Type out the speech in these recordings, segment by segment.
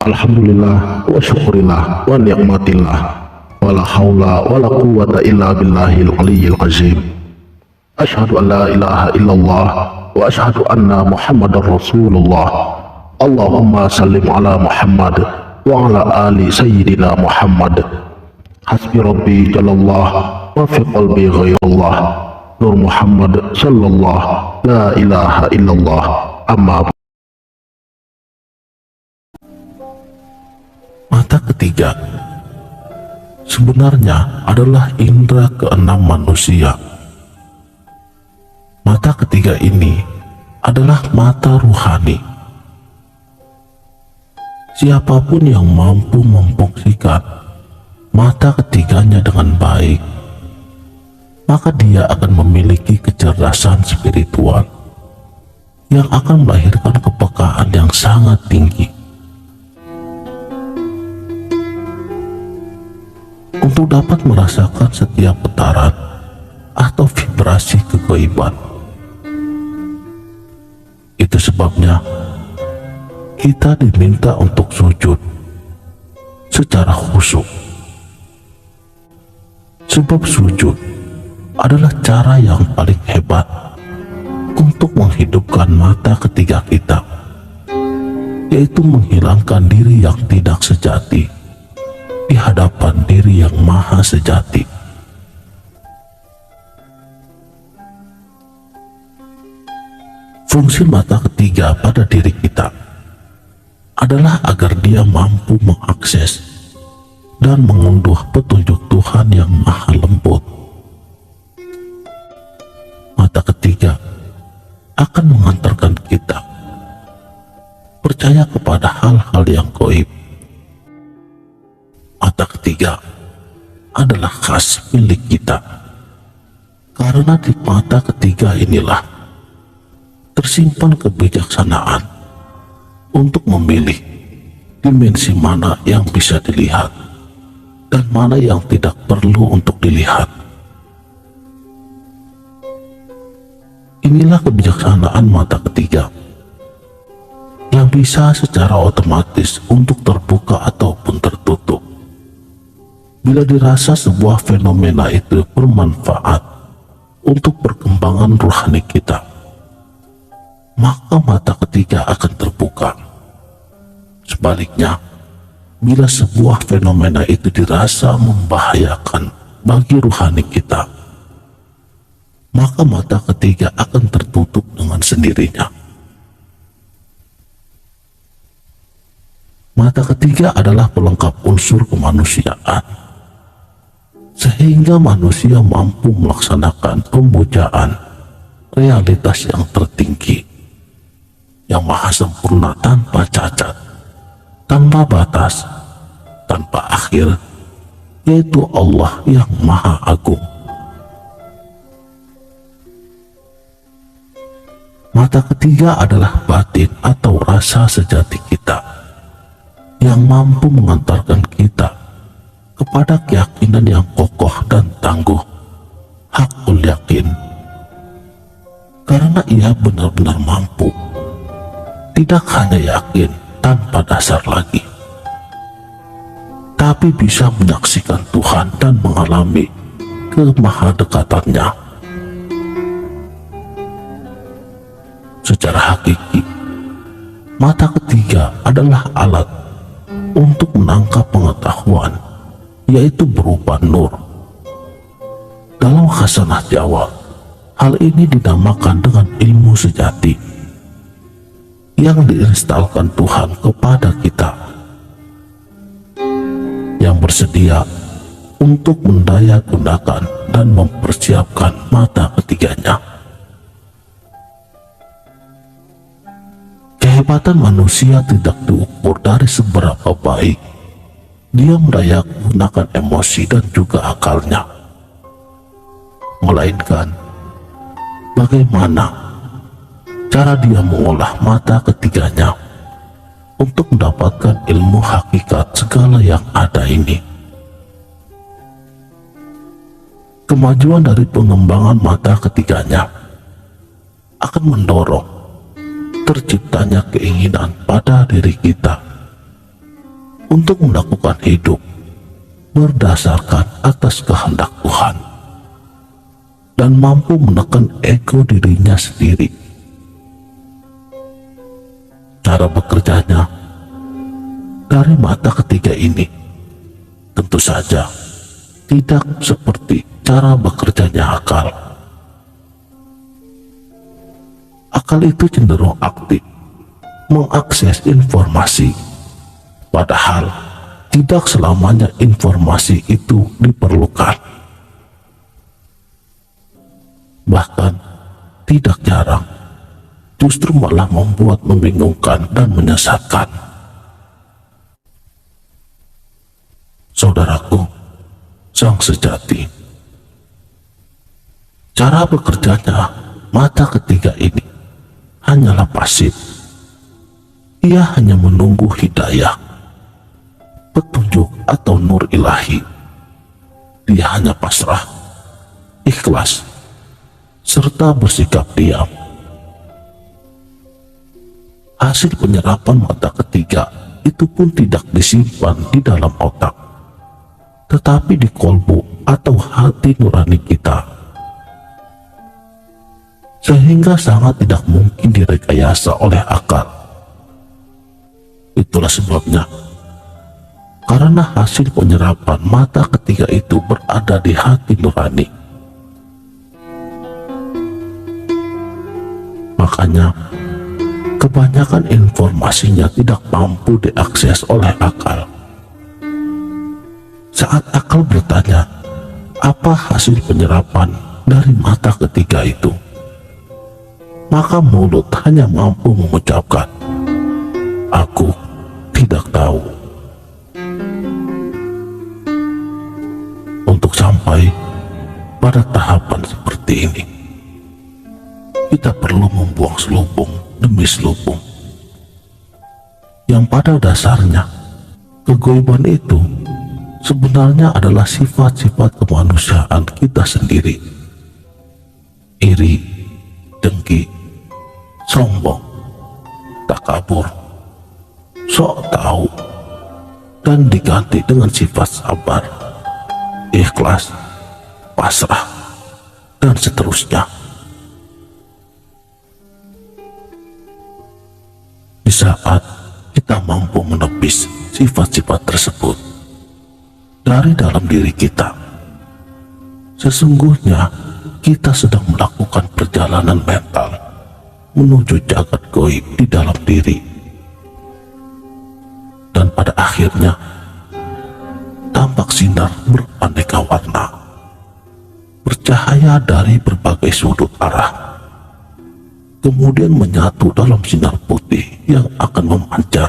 Alhamdulillah wa syukurillah wa ni'matillah wa la hawla wa la quwwata illa billahil aliyyil azim. Asyhadu an la ilaha illallah wa asyhadu anna muhammadar rasulullah. Allahumma sallim ala Muhammad wa ala ali sayyidina Muhammad. Hasbi rabbi jalallah wa fi qalbi ghairullah. Nur Muhammad sallallahu la ilaha illallah. Amma. Mata ketiga sebenarnya adalah indera keenam manusia. Mata ketiga ini adalah mata ruhani. Siapapun yang mampu memfungsikan mata ketiganya dengan baik, maka dia akan memiliki kecerdasan spiritual yang akan melahirkan kepekaan yang sangat tinggi untuk dapat merasakan setiap getaran atau vibrasi kegaiban. Itu sebabnya kita diminta untuk sujud secara khusyuk, sebab sujud adalah cara yang paling hebat untuk menghidupkan mata ketiga kita, yaitu menghilangkan diri yang tidak sejati di hadapan diri yang maha sejati. Fungsi mata ketiga pada diri kita adalah agar dia mampu mengakses dan mengunduh petunjuk Tuhan yang maha lembut. Mata ketiga akan mengantarkan kita percaya kepada hal-hal yang gaib. Mata ketiga adalah khas milik kita, karena di mata ketiga inilah tersimpan kebijaksanaan untuk memilih dimensi mana yang bisa dilihat dan mana yang tidak perlu untuk dilihat. Inilah kebijaksanaan mata ketiga yang bisa secara otomatis untuk terbuka ataupun tertutup. Bila dirasa sebuah fenomena itu bermanfaat untuk perkembangan rohani kita, maka mata ketiga akan terbuka. Sebaliknya, bila sebuah fenomena itu dirasa membahayakan bagi rohani kita, maka mata ketiga akan tertutup dengan sendirinya. Mata ketiga adalah pelengkap unsur kemanusiaan, sehingga manusia mampu melaksanakan pemujaan realitas yang tertinggi, yang maha sempurna tanpa cacat, tanpa batas, tanpa akhir, yaitu Allah yang maha agung. Mata ketiga adalah batin atau rasa sejati kita, yang mampu mengantarkan kita kepada keyakinan yang kokoh dan tangguh, hakul yakin, karena ia benar-benar mampu, tidak hanya yakin tanpa dasar lagi, tapi bisa menyaksikan Tuhan dan mengalami kemahadekatannya. Secara hakiki, mata ketiga adalah alat untuk menangkap pengetahuan, yaitu berupa nur. Dalam khasanah Jawa, hal ini dinamakan dengan ilmu sejati yang diinstalkan Tuhan kepada kita, yang bersedia untuk mendaya gunakan dan mempersiapkan mata ketiganya. Kehebatan manusia tidak diukur dari seberapa baik dia mendaya gunakan emosi dan juga akalnya, melainkan bagaimana cara dia mengolah mata ketiganya untuk mendapatkan ilmu hakikat segala yang ada ini. Kemajuan dari pengembangan mata ketiganya akan mendorong terciptanya keinginan pada diri kita untuk melakukan hidup berdasarkan atas kehendak Tuhan dan mampu menekan ego dirinya sendiri. Cara bekerjanya dari mata ketiga ini tentu saja tidak seperti cara bekerjanya akal. Akal itu cenderung aktif mengakses informasi, padahal tidak selamanya informasi itu diperlukan. Bahkan tidak jarang justru malah membuat membingungkan dan menyesatkan. Saudaraku, sang sejati, cara bekerjanya mata ketiga ini hanyalah pasif. Ia hanya menunggu hidayah, petunjuk atau nur ilahi. Dia hanya pasrah, ikhlas, serta bersikap diam. Hasil penyerapan mata ketiga itu pun tidak disimpan di dalam otak, tetapi di kolbu atau hati nurani kita, sehingga sangat tidak mungkin direkayasa oleh akal. Itulah sebabnya, karena hasil penyerapan mata ketiga itu berada di hati nurani, makanya kebanyakan informasinya tidak mampu diakses oleh akal. Saat akal bertanya, apa hasil penyerapan dari mata ketiga itu? Maka mulut hanya mampu mengucapkan, aku tidak tahu. Untuk sampai pada tahapan seperti ini, kita perlu membuang selubung demi selubung, yang pada dasarnya kegoiban itu sebenarnya adalah sifat-sifat kemanusiaan kita sendiri. Iri, dengki, sombong, takabur, sok tahu, dan diganti dengan sifat sabar, ikhlas, pasrah, dan seterusnya. Di saat kita mampu menepis sifat-sifat tersebut dari dalam diri kita, sesungguhnya kita sedang melakukan perjalanan mental menuju jagat gaib di dalam diri, dan pada akhirnya tampak sinar beraneka warna, bercahaya dari berbagai sudut arah, kemudian menyatu dalam sinar putih yang akan memancar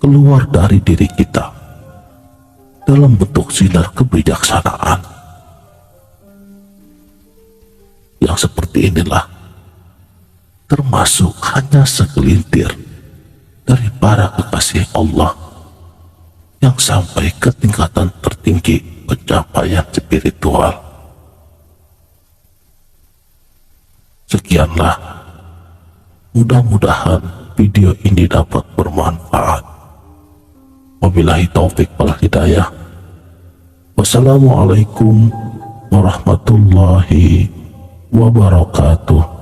keluar dari diri kita dalam bentuk sinar kebijaksanaan. Yang seperti inilah termasuk hanya segelintir dari para kekasih Allah yang sampai ke tingkatan tertinggi pencapaian spiritual. Sekianlah, mudah-mudahan video ini dapat bermanfaat. Wabillahi taufik wal hidayah. Wassalamualaikum warahmatullahi wabarakatuh.